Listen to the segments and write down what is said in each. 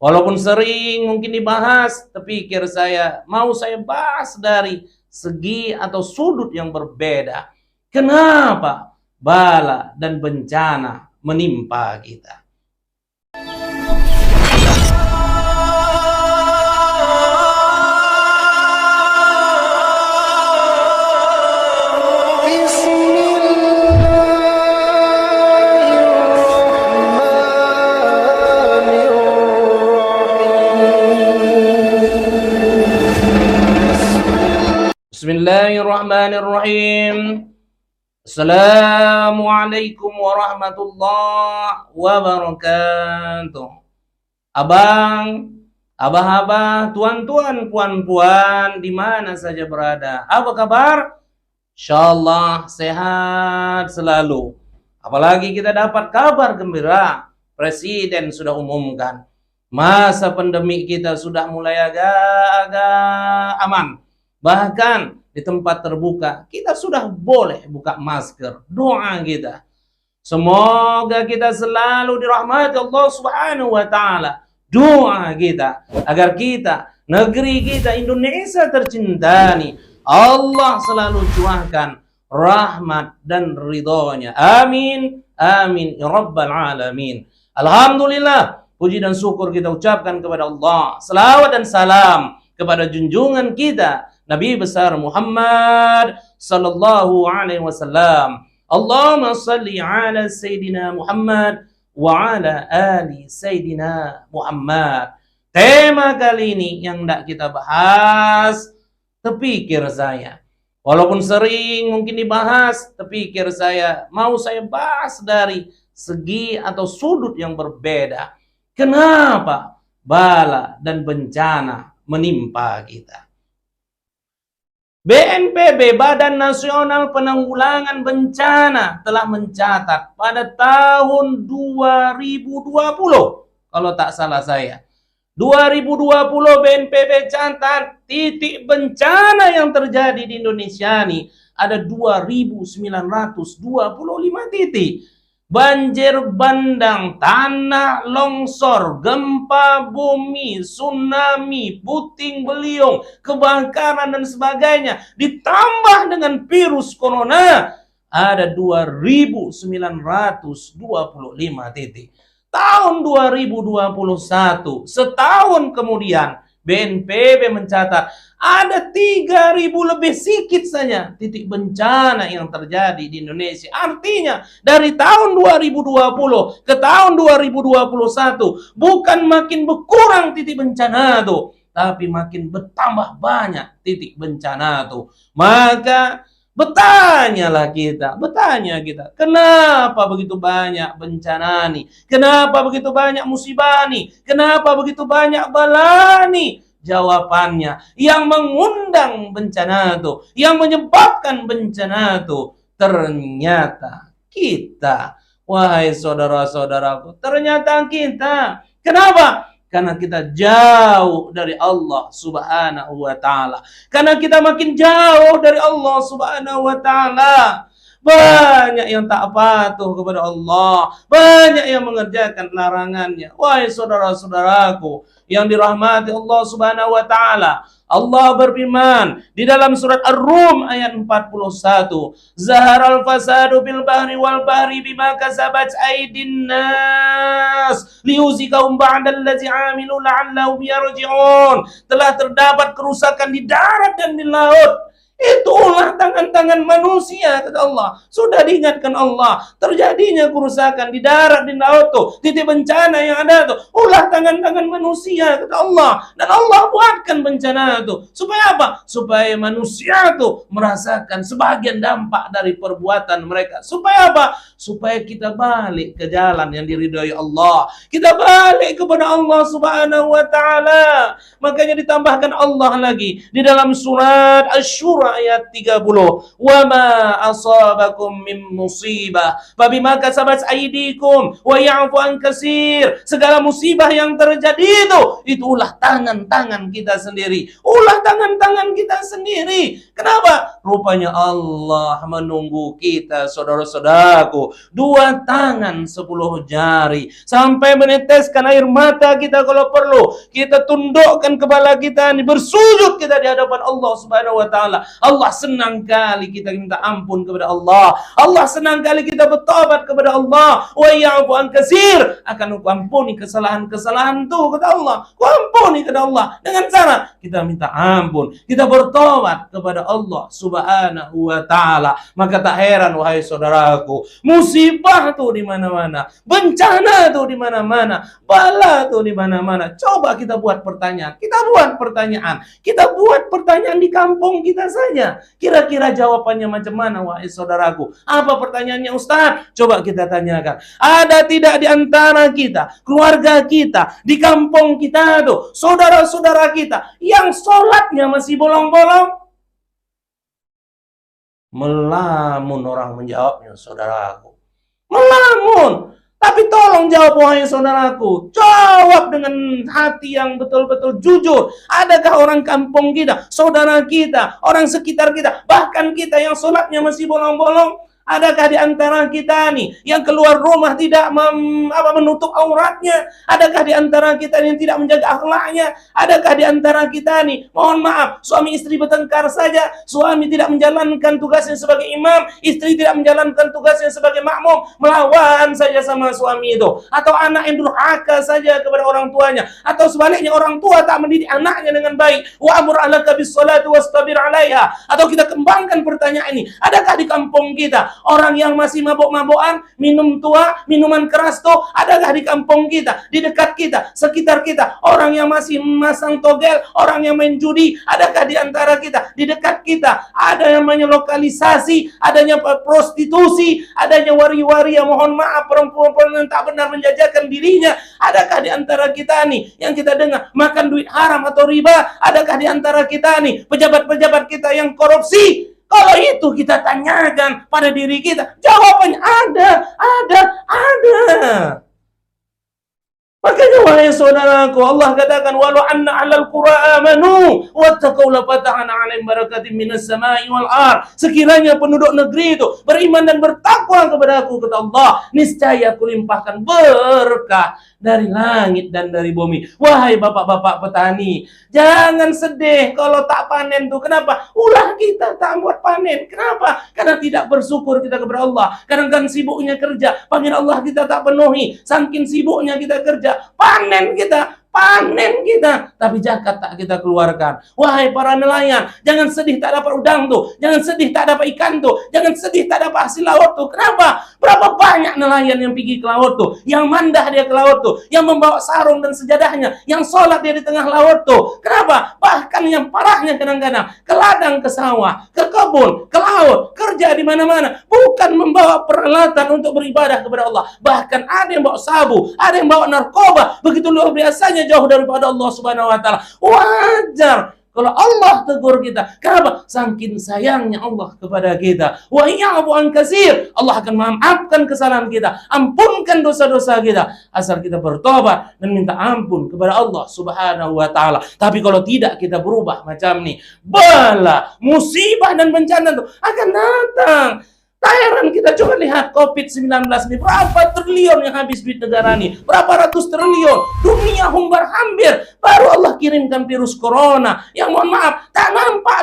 Walaupun sering mungkin dibahas, terpikir saya, mau saya bahas dari segi atau sudut yang berbeda. Kenapa bala dan bencana menimpa kita? Bismillahirrahmanirrahim. Assalamualaikum warahmatullahi wabarakatuh. Abang, abah-abah, tuan-tuan, puan-puan, di mana saja berada, apa kabar? Insyaallah sehat selalu. Apalagi kita dapat kabar gembira, Presiden sudah umumkan masa pandemi kita sudah mulai agak aman. Bahkan di tempat terbuka kita sudah boleh buka masker. Doa kita, semoga kita selalu dirahmati Allah Subhanahu wa taala. Doa kita agar kita, negeri kita Indonesia tercinta ini, Allah selalu curahkan rahmat dan ridhonya. Amin, amin ya rabbal alamin. Alhamdulillah, puji dan syukur kita ucapkan kepada Allah. Selawat dan salam kepada junjungan kita Nabi besar Muhammad sallallahu alaihi wasallam. Allahumma salli ala Sayyidina Muhammad wa ala ali Sayyidina Muhammad. Tema kali ini yang hendak kita bahas, terpikir saya, walaupun sering mungkin dibahas, terpikir saya, mau saya bahas dari segi atau sudut yang berbeda. Kenapa bala dan bencana menimpa kita? BNPB, Badan Nasional Penanggulangan Bencana, telah mencatat pada tahun 2020, kalau tak salah saya, 2020 BNPB catat titik bencana yang terjadi di Indonesia ini ada 2.925 titik. Banjir bandang, tanah longsor, gempa bumi, tsunami, puting beliung, kebakaran dan sebagainya, ditambah dengan virus corona, ada 2.925 titik. Tahun 2021, setahun kemudian, BNPB mencatat ada 3.000 lebih sedikit saja titik bencana yang terjadi di Indonesia. Artinya dari tahun 2020 ke tahun 2021 bukan makin berkurang titik bencana itu, tapi makin bertambah banyak titik bencana itu. Maka bertanya kita, kenapa begitu banyak bencana nih? Kenapa begitu banyak musibah nih? Kenapa begitu banyak bala nih? Jawabannya, yang mengundang bencana itu, yang menyebabkan bencana itu, ternyata kita. Wahai saudara-saudaraku, ternyata kita. Kenapa? Karena kita jauh dari Allah Subhanahu wa ta'ala. Karena kita makin jauh dari Allah Subhanahu wa ta'ala. Banyak yang tak patuh kepada Allah, banyak yang mengerjakan larangannya. Wahai saudara-saudaraku yang dirahmati Allah Subhanahu wa ta'ala, Allah berfirman di dalam surat Ar-Rum ayat 41, Zaharal fasadu bil bahri wal bahri bima kasabat aydin nas liyuzikahum ba'dallazi amilu la'allahum yarji'un. Telah terdapat kerusakan di darat dan di laut. Itulah tangan-tangan manusia, kata Allah. Sudah diingatkan Allah, terjadinya kerusakan di darat, di laut tuh, titik bencana yang ada tuh, ulah tangan-tangan manusia, kata Allah. Dan Allah buatkan bencana tuh supaya apa? Supaya manusia tuh merasakan sebagian dampak dari perbuatan mereka. Supaya apa? Supaya kita balik ke jalan yang diridhoi Allah. Kita balik kepada Allah Subhanahu wa ta'ala. Makanya ditambahkan Allah lagi di dalam surat Asy-Syura ayat 30. Wa ma asabakum min musibah fabima kasabat aydikum wa ya'fu an katsir. Segala musibah yang terjadi itu ulah tangan-tangan kita sendiri. Ulah tangan-tangan kita sendiri. Kenapa? Rupanya Allah menunggu kita, saudara-saudaraku. 2 tangan 10 jari. Sampai meneteskan air mata kita kalau perlu. Kita tundukkan kepala kita ini, bersujud kita di hadapan Allah Subhanahu wa taala. Allah senang kali kita minta ampun kepada Allah. Allah senang kali kita bertobat kepada Allah. Wa ya'fu an katsir. Akan aku ampuni kesalahan-kesalahan itu kata Allah. Ku ampuni kepada Allah dengan cara kita minta ampun, kita bertobat kepada Allah Subhanahu wa taala. Maka tak heran wahai saudaraku, musibah tuh di mana-mana, bencana tuh di mana-mana, bala tuh di mana-mana. Coba kita buat pertanyaan. Kita buat pertanyaan di kampung kita saja. Kira-kira jawabannya macam mana wahai saudaraku? Apa pertanyaannya Ustaz? Coba kita tanyakan. Ada tidak di antara kita, keluarga kita, di kampung kita tuh, saudara-saudara kita yang sholatnya masih bolong-bolong? Melamun orang menjawabnya, saudaraku. Melamun. Tapi tolong jawab wahai saudaraku. Jawab dengan hati yang betul-betul jujur. Adakah orang kampung kita, saudara kita, orang sekitar kita, bahkan kita yang sholatnya masih bolong-bolong? Adakah di antara kita nih yang keluar rumah tidak menutup auratnya? Adakah di antara kita yang tidak menjaga akhlaknya? Adakah di antara kita nih, mohon maaf, suami istri bertengkar saja, suami tidak menjalankan tugasnya sebagai imam, istri tidak menjalankan tugasnya sebagai makmum, melawan saja sama suami itu, atau anak yang durhaka saja kepada orang tuanya, atau sebaliknya orang tua tak mendidik anaknya dengan baik. Wa'mur 'alaka bis-shalati wastabir 'alaiha. Atau kita kembangkan pertanyaan ini, adakah di kampung kita orang yang masih mabuk-mabukan, minum tua, minuman keras tuh, adakah di kampung kita, di dekat kita, sekitar kita, orang yang masih masang togel, orang yang main judi? Adakah di antara kita, di dekat kita, ada yang namanya lokalisasi, adanya prostitusi, adanya wari-wari yang mohon maaf, perempuan-perempuan yang tak benar menjajakan dirinya? Adakah di antara kita nih yang kita dengar makan duit haram atau riba? Adakah di antara kita nih pejabat-pejabat kita yang korupsi? Kalau itu kita tanyakan pada diri kita, jawabannya ada. Makanya wahai saudaraku, Allah katakan walau anna ahlal qura amanu wattaqau la fatahna 'alaihim barakatim minas sama'i wal ard. Sekiranya penduduk negeri itu beriman dan bertakwa kepada Aku, kata Allah, niscaya Aku limpahkan berkah dari langit dan dari bumi. Wahai bapak-bapak petani, jangan sedih kalau tak panen tuh. Kenapa? Ulah kita tak buat panen. Kenapa? Karena tidak bersyukur kita kepada Allah. Kadang-kadang sibuknya kerja, panggil Allah kita tak penuhi. Saking sibuknya kita kerja, panen kita, tapi zakat tak kita keluarkan. Wahai para nelayan, jangan sedih tak dapat udang tuh, jangan sedih tak dapat ikan tuh, jangan sedih tak dapat hasil laut tuh. Kenapa? Berapa banyak nelayan yang pergi ke laut tuh, yang mandah dia ke laut tuh, yang membawa sarung dan sejadahnya, yang sholat dia di tengah laut tuh. Kenapa? Bahkan yang parahnya kadang-kadang ke ladang, ke sawah, ke kebun, ke laut, kerja di mana-mana, bukan membawa peralatan untuk beribadah kepada Allah. Bahkan ada yang bawa sabu, ada yang bawa narkoba, begitu luar biasanya jauh daripada Allah Subhanahu wa taala. Wajar kalau Allah tegur kita. Kenapa? Saking sayangnya Allah kepada kita. Wa ya'fu an katsir. Allah akan memaafkan kesalahan kita, ampunkan dosa-dosa kita, asal kita bertobat dan minta ampun kepada Allah Subhanahu wa taala. Tapi kalau tidak kita berubah macam ni, bala, musibah dan bencana itu akan datang. Tak heran kita coba lihat COVID-19 ini, berapa triliun yang habis duit negara ini, berapa ratus triliun, dunia humbar hampir, baru Allah kirimkan virus corona yang mohon maaf tak nampak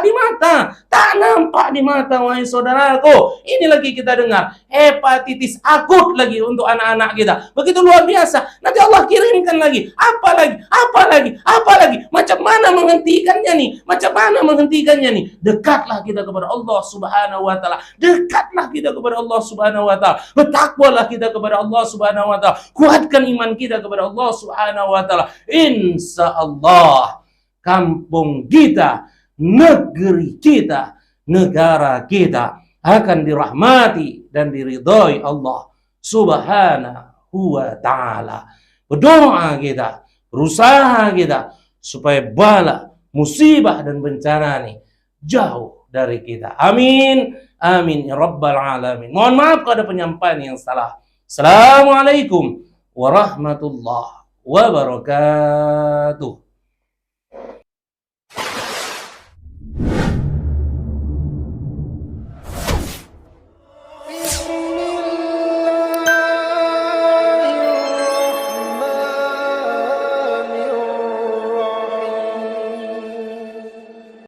di mata, wahai saudaraku. Ini lagi kita dengar hepatitis akut lagi untuk anak-anak kita, begitu luar biasa. Nanti Allah kirimkan lagi, apa lagi, macam mana menghentikannya nih? Dekatlah kita kepada Allah Subhanahu wa taala, kita kepada Allah Subhanahu wa taala, bertakwalah kita kepada Allah Subhanahu wa taala, kuatkan iman kita kepada Allah Subhanahu wa taala. Insyaallah kampung kita, negeri kita, negara kita akan dirahmati dan diridhai Allah Subhanahu wa taala. Berdoa kita, berusaha kita supaya bala, musibah dan bencana ini jauh dari kita. Amin. Amin ya rabbal alamin. Mohon maaf kalau ada penyampaian yang salah. Assalamualaikum warahmatullahi wabarakatuh.